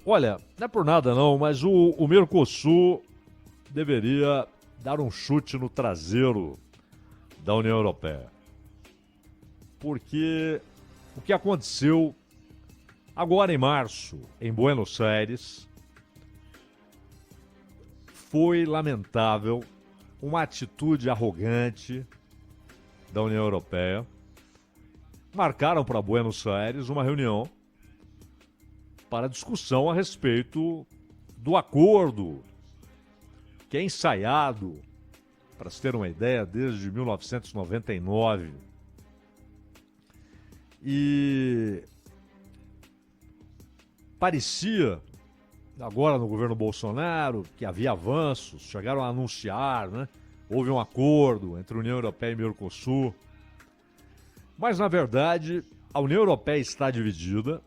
Olha, não é por nada não, mas o Mercosul deveria dar um chute no traseiro da União Europeia. Porque o que aconteceu agora em março, em Buenos Aires, foi lamentável, uma atitude arrogante da União Europeia. Marcaram para Buenos Aires uma reunião para discussão a respeito do acordo que é ensaiado, para se ter uma ideia, desde 1999. E parecia, agora no governo Bolsonaro, que havia avanços, chegaram a anunciar, né? Houve um acordo entre a União Europeia e Mercosul. Mas, na verdade, a União Europeia está dividida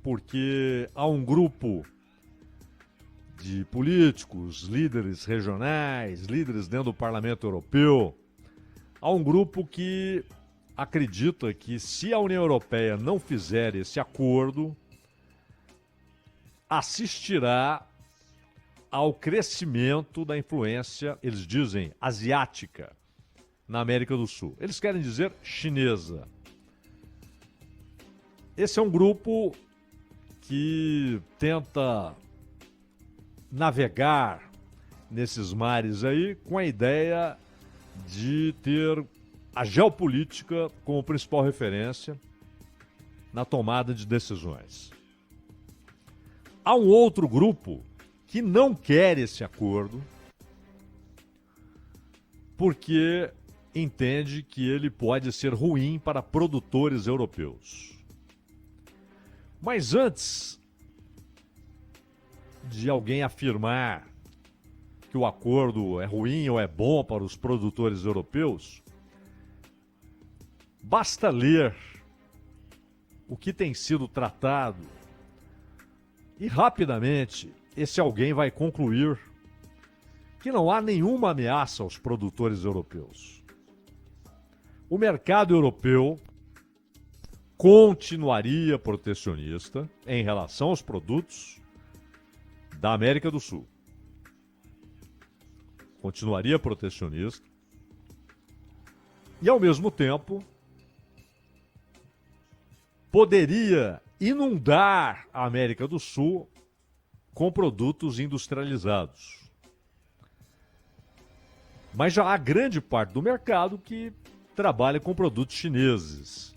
porque há um grupo de políticos, líderes regionais, líderes dentro do Parlamento Europeu. Há um grupo que acredita que se a União Europeia não fizer esse acordo, assistirá ao crescimento da influência, eles dizem, asiática na América do Sul. Eles querem dizer chinesa. Esse é um grupo que tenta navegar nesses mares aí com a ideia de ter a geopolítica como principal referência na tomada de decisões. Há um outro grupo que não quer esse acordo porque entende que ele pode ser ruim para produtores europeus. Mas antes de alguém afirmar que o acordo é ruim ou é bom para os produtores europeus, basta ler o que tem sido tratado e rapidamente esse alguém vai concluir que não há nenhuma ameaça aos produtores europeus. O mercado europeu continuaria protecionista em relação aos produtos da América do Sul. Continuaria protecionista e, ao mesmo tempo, poderia inundar a América do Sul com produtos industrializados. Mas já há grande parte do mercado que trabalha com produtos chineses.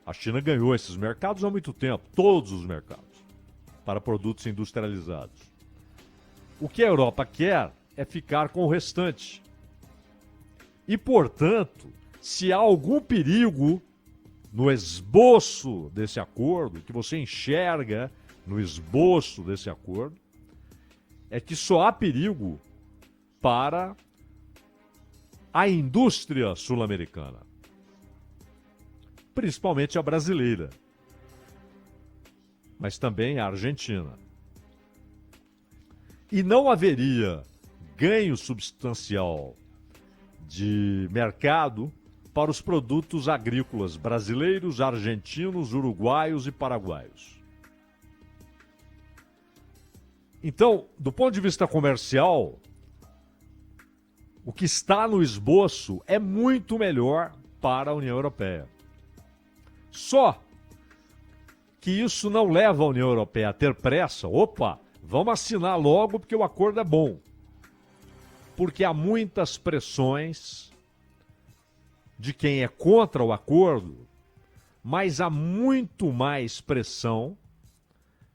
A China ganhou esses mercados há muito tempo, todos os mercados, para produtos industrializados. O que a Europa quer é ficar com o restante. E, portanto, se há algum perigo no esboço desse acordo, que você enxerga no esboço desse acordo, é que só há perigo para a indústria sul-americana, principalmente a brasileira, mas também a argentina. E não haveria ganho substancial de mercado para os produtos agrícolas brasileiros, argentinos, uruguaios e paraguaios. Então, do ponto de vista comercial, o que está no esboço é muito melhor para a União Europeia. Só que isso não leva a União Europeia a ter pressa. Opa, vamos assinar logo porque o acordo é bom. Porque há muitas pressões de quem é contra o acordo, mas há muito mais pressão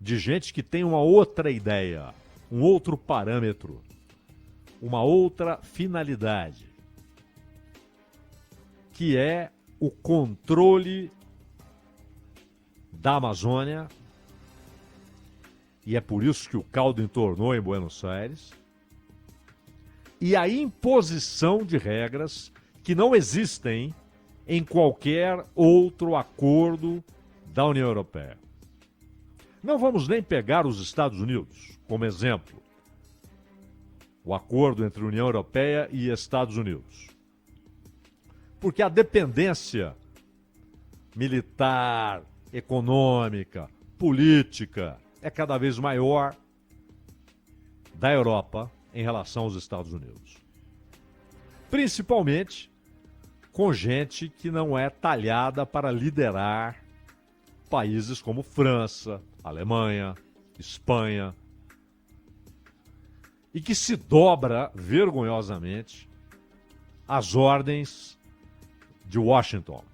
de gente que tem uma outra ideia, um outro parâmetro, uma outra finalidade, que é o controle da Amazônia, e é por isso que o caldo entornou em Buenos Aires, e a imposição de regras que não existem em qualquer outro acordo da União Europeia. Não vamos nem pegar os Estados Unidos como exemplo. O acordo entre União Europeia e Estados Unidos. Porque a dependência militar, econômica, política é cada vez maior da Europa em relação aos Estados Unidos. Principalmente com gente que não é talhada para liderar países como França, Alemanha, Espanha, e que se dobra vergonhosamente às ordens de Washington.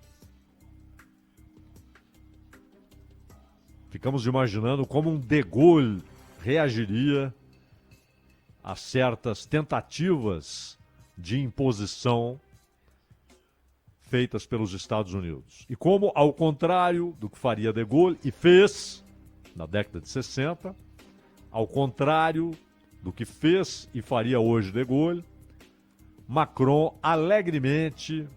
Ficamos imaginando como um De Gaulle reagiria a certas tentativas de imposição feitas pelos Estados Unidos. E como, ao contrário do que faria De Gaulle, e fez na década de 60, ao contrário do que fez e faria hoje De Gaulle, Macron alegremente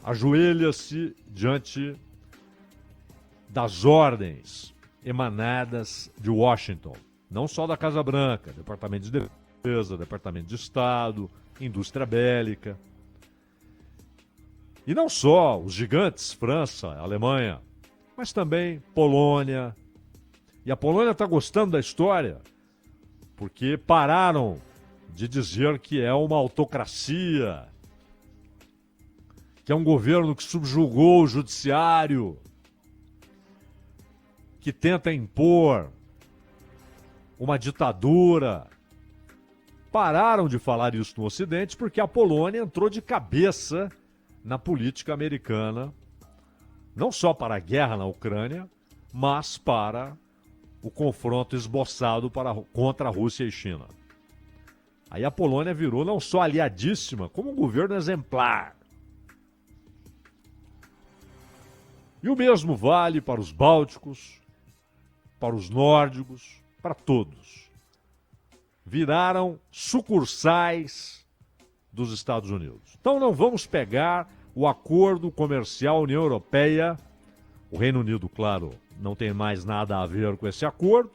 ajoelha-se diante das ordens emanadas de Washington, não só da Casa Branca, Departamento de Defesa, Departamento de Estado, indústria bélica. E não só os gigantes, França, Alemanha, mas também Polônia. E a Polônia está gostando da história, porque pararam de dizer que é uma autocracia, que é um governo que subjugou o judiciário, que tenta impor uma ditadura. Pararam de falar isso no Ocidente porque a Polônia entrou de cabeça na política americana, não só para a guerra na Ucrânia, mas para o confronto esboçado contra a Rússia e China. Aí a Polônia virou não só aliadíssima, como um governo exemplar. E o mesmo vale para os bálticos, para os nórdicos, para todos. Viraram sucursais dos Estados Unidos. Então não vamos pegar o acordo comercial União Europeia. O Reino Unido, claro, não tem mais nada a ver com esse acordo,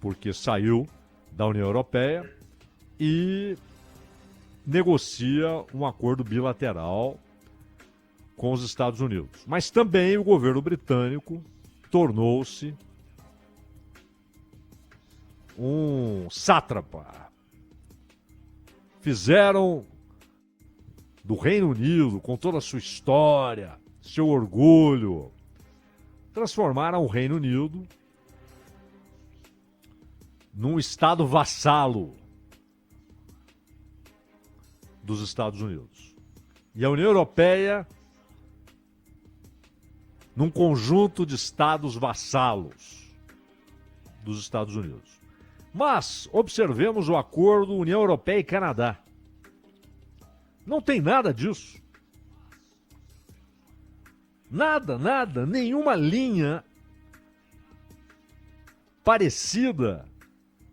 porque saiu da União Europeia e negocia um acordo bilateral com os Estados Unidos. Mas também o governo britânico tornou-se um sátrapa. Fizeram do Reino Unido, com toda a sua história, seu orgulho, transformaram o Reino Unido num estado vassalo dos Estados Unidos. E a União Europeia num conjunto de estados vassalos dos Estados Unidos. Mas observemos o acordo União Europeia e Canadá. Não tem nada disso. Nada, nenhuma linha parecida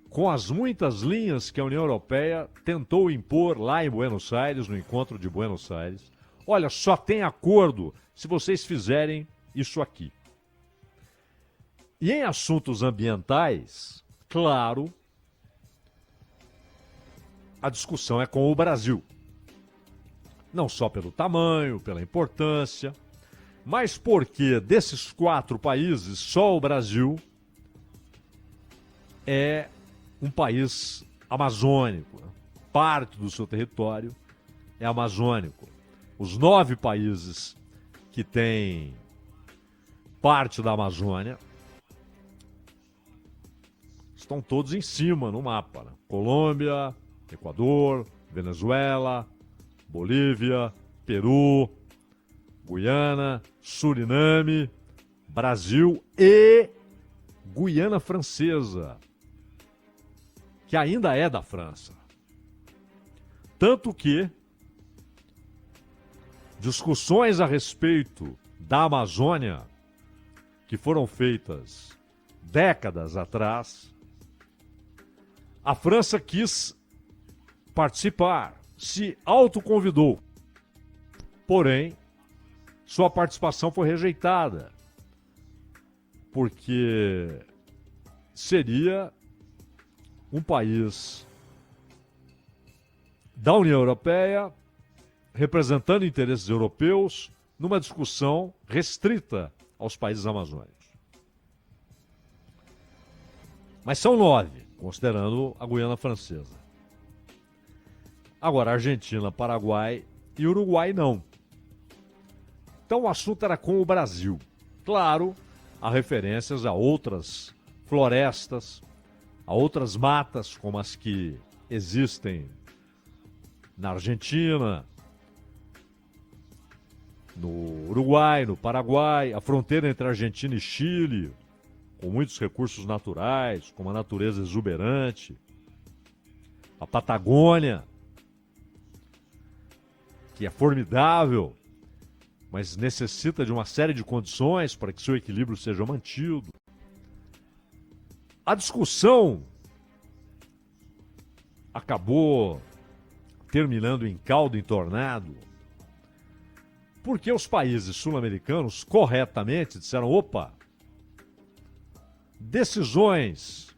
com as muitas linhas que a União Europeia tentou impor lá em Buenos Aires, no encontro de Buenos Aires. Olha, só tem acordo se vocês fizerem isso aqui. E em assuntos ambientais, claro, a discussão é com o Brasil. Não só pelo tamanho, pela importância, mas porque desses 4 países, só o Brasil é um país amazônico. Parte do seu território é amazônico. Os 9 países que têm parte da Amazônia estão todos em cima no mapa, né? Colômbia, Equador, Venezuela, Bolívia, Peru, Guiana, Suriname, Brasil e Guiana Francesa, que ainda é da França. Tanto que discussões a respeito da Amazônia, que foram feitas décadas atrás, a França quis participar, se autoconvidou. Porém, sua participação foi rejeitada, porque seria um país da União Europeia representando interesses europeus numa discussão restrita aos países amazônicos. Mas são 9, considerando a Guiana Francesa. Agora, Argentina, Paraguai e Uruguai não. Então o assunto era com o Brasil. Claro, há referências a outras florestas, a outras matas, como as que existem na Argentina, no Uruguai, no Paraguai, a fronteira entre Argentina e Chile, com muitos recursos naturais, com uma natureza exuberante, a Patagônia, que é formidável, mas necessita de uma série de condições para que seu equilíbrio seja mantido. A discussão acabou terminando em caldo entornado, porque os países sul-americanos corretamente disseram: opa, decisões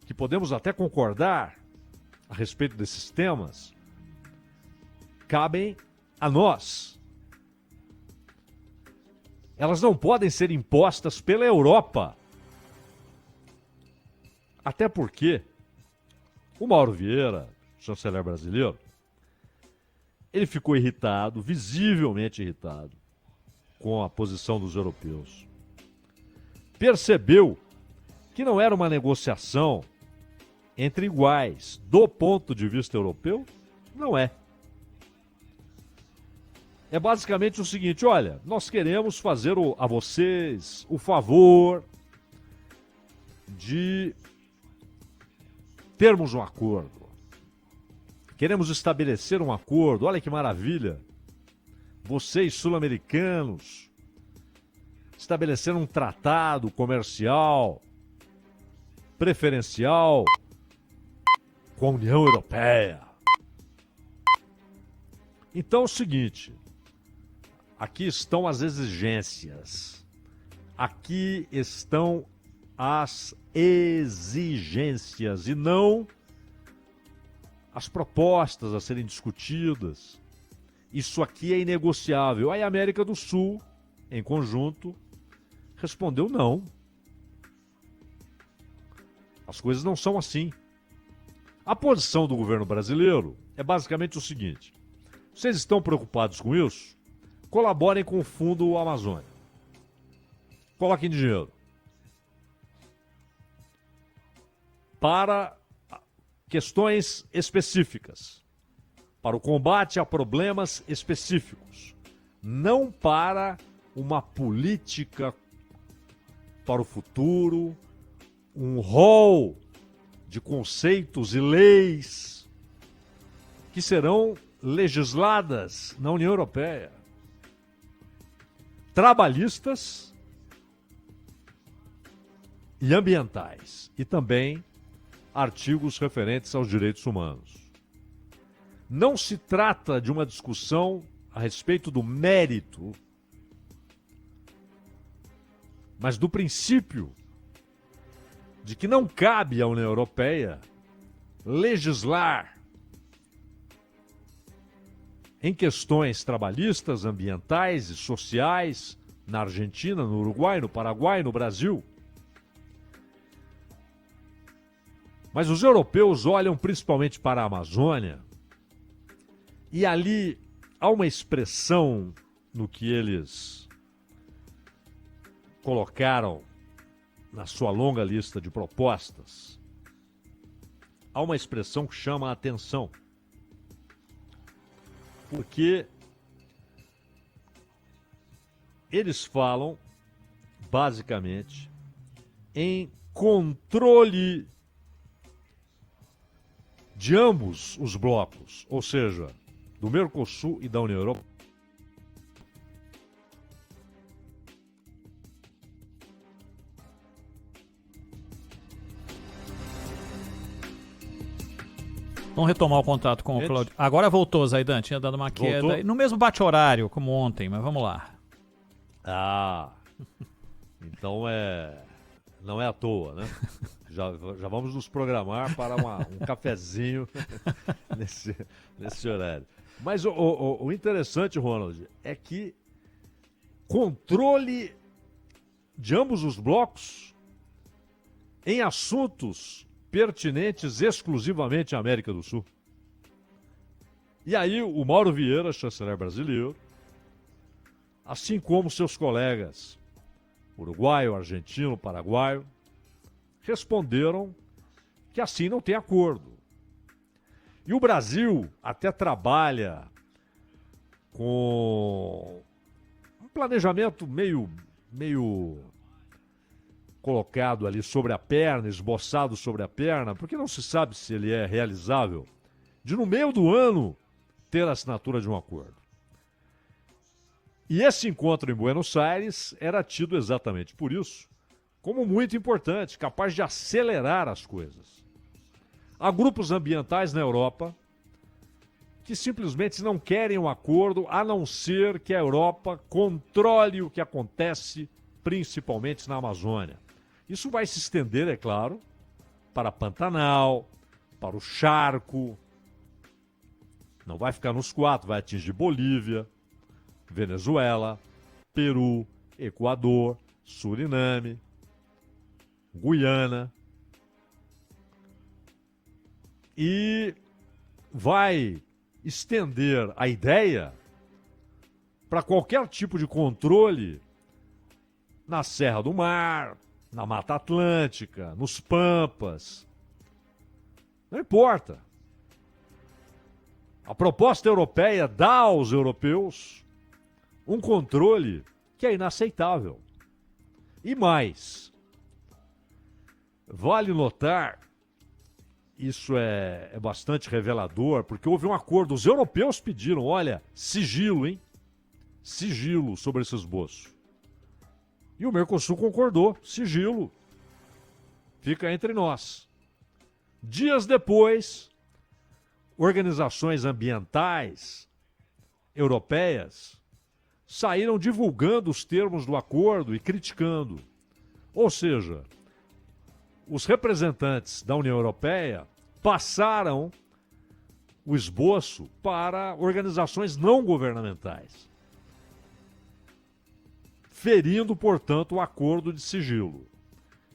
que podemos até concordar a respeito desses temas cabem a nós. Elas não podem ser impostas pela Europa. Até porque o Mauro Vieira, chanceler brasileiro, ele ficou irritado, visivelmente irritado, com a posição dos europeus. Percebeu que não era uma negociação entre iguais. Do ponto de vista europeu, não é. É basicamente o seguinte: olha, nós queremos fazer a vocês o favor de termos um acordo. Queremos estabelecer um acordo. Olha que maravilha. Vocês, sul-americanos, estabeleceram um tratado comercial preferencial com a União Europeia. Então é o seguinte, aqui estão as exigências. Aqui estão as exigências e não as propostas a serem discutidas. Isso aqui é inegociável. Aí a América do Sul, em conjunto, respondeu não. As coisas não são assim. A posição do governo brasileiro é basicamente o seguinte: vocês estão preocupados com isso? Colaborem com o Fundo Amazônia. Coloquem dinheiro para questões específicas, para o combate a problemas específicos, não para uma política para o futuro, um rol de conceitos e leis que serão legisladas na União Europeia, trabalhistas e ambientais, e também artigos referentes aos direitos humanos. Não se trata de uma discussão a respeito do mérito, mas do princípio de que não cabe à União Europeia legislar em questões trabalhistas, ambientais e sociais na Argentina, no Uruguai, no Paraguai, no Brasil. Mas os europeus olham principalmente para a Amazônia e ali há uma expressão no que eles colocaram na sua longa lista de propostas. Há uma expressão que chama a atenção, porque eles falam basicamente em controle de ambos os blocos, ou seja, do Mercosul e da União Europeia. Vamos retomar o contato com o Cláudio. Agora voltou, Zaidan, tinha dado uma queda. Voltou? No mesmo bate-horário, como ontem, mas vamos lá. Ah, então não é à toa, né? Já vamos nos programar para um cafezinho nesse horário. Mas o interessante, Ronald, é que controle de ambos os blocos em assuntos pertinentes exclusivamente à América do Sul. E aí o Mauro Vieira, chanceler brasileiro, assim como seus colegas uruguaio, argentino, paraguaio, responderam que assim não tem acordo. E o Brasil até trabalha com um planejamento meio colocado ali sobre a perna, esboçado sobre a perna, porque não se sabe se ele é realizável, de no meio do ano ter a assinatura de um acordo. E esse encontro em Buenos Aires era tido exatamente por isso como muito importante, capaz de acelerar as coisas. Há grupos ambientais na Europa que simplesmente não querem um acordo, a não ser que a Europa controle o que acontece, principalmente na Amazônia. Isso vai se estender, é claro, para Pantanal, para o Charco. Não vai ficar nos 4, vai atingir Bolívia, Venezuela, Peru, Equador, Suriname, Guiana. E vai estender a ideia para qualquer tipo de controle na Serra do Mar, na Mata Atlântica, nos Pampas. Não importa. A proposta europeia dá aos europeus um controle que é inaceitável. E mais, vale notar, isso é bastante revelador, porque houve um acordo, os europeus pediram, olha, sigilo, hein? Sigilo sobre esse esboço. E o Mercosul concordou, sigilo. Fica entre nós. Dias depois, organizações ambientais europeias saíram divulgando os termos do acordo e criticando. Ou seja, os representantes da União Europeia passaram o esboço para organizações não governamentais, ferindo, portanto, o acordo de sigilo.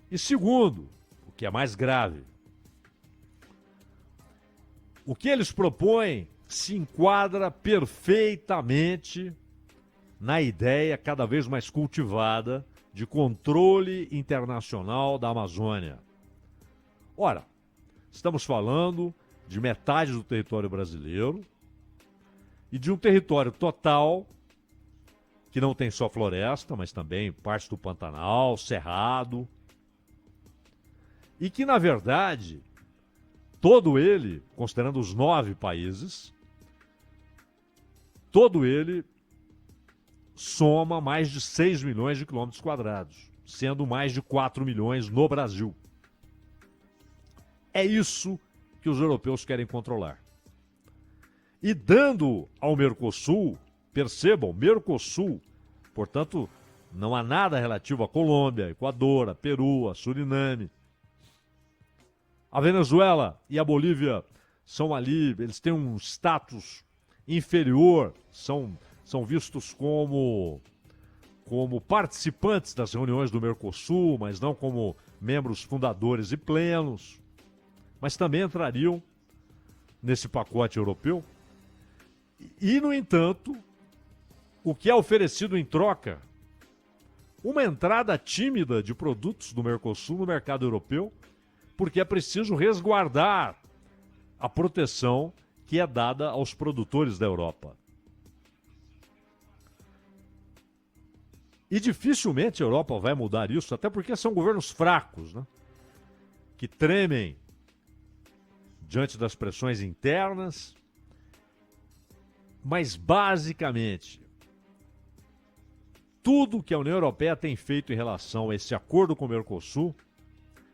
E segundo, o que é mais grave, o que eles propõem se enquadra perfeitamente na ideia cada vez mais cultivada de controle internacional da Amazônia. Ora, estamos falando de metade do território brasileiro e de um território total que não tem só floresta, mas também parte do Pantanal, Cerrado, e que, na verdade, todo ele, considerando os 9 países, todo ele soma mais de 6 milhões de quilômetros quadrados, sendo mais de 4 milhões no Brasil. É isso que os europeus querem controlar. E dando ao Mercosul, percebam, Mercosul, portanto, não há nada relativo à Colômbia, Equador, a Peru, a Suriname. A Venezuela e a Bolívia são ali, eles têm um status inferior, são vistos como participantes das reuniões do Mercosul, mas não como membros fundadores e plenos, mas também entrariam nesse pacote europeu. E, no entanto, o que é oferecido em troca? Uma entrada tímida de produtos do Mercosul no mercado europeu, porque é preciso resguardar a proteção que é dada aos produtores da Europa. E dificilmente a Europa vai mudar isso, até porque são governos fracos, né? Que tremem diante das pressões internas. Mas, basicamente, tudo que a União Europeia tem feito em relação a esse acordo com o Mercosul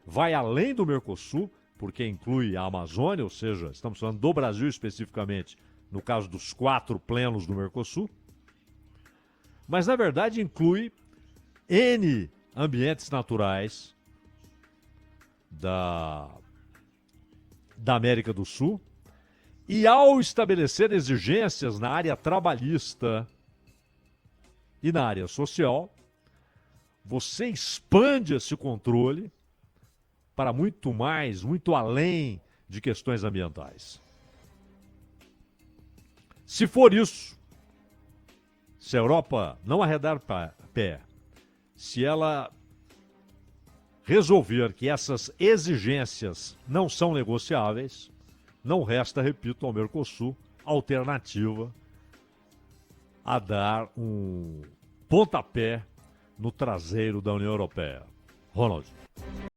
vai além do Mercosul, porque inclui a Amazônia, ou seja, estamos falando do Brasil especificamente, no caso dos 4 plenos do Mercosul, mas na verdade inclui N ambientes naturais da América do Sul, e ao estabelecer exigências na área trabalhista e na área social, você expande esse controle para muito mais, muito além de questões ambientais. Se for isso, se a Europa não arredar pé, se ela resolver que essas exigências não são negociáveis, não resta, repito, ao Mercosul alternativa a dar um pontapé no traseiro da União Europeia. Ronald.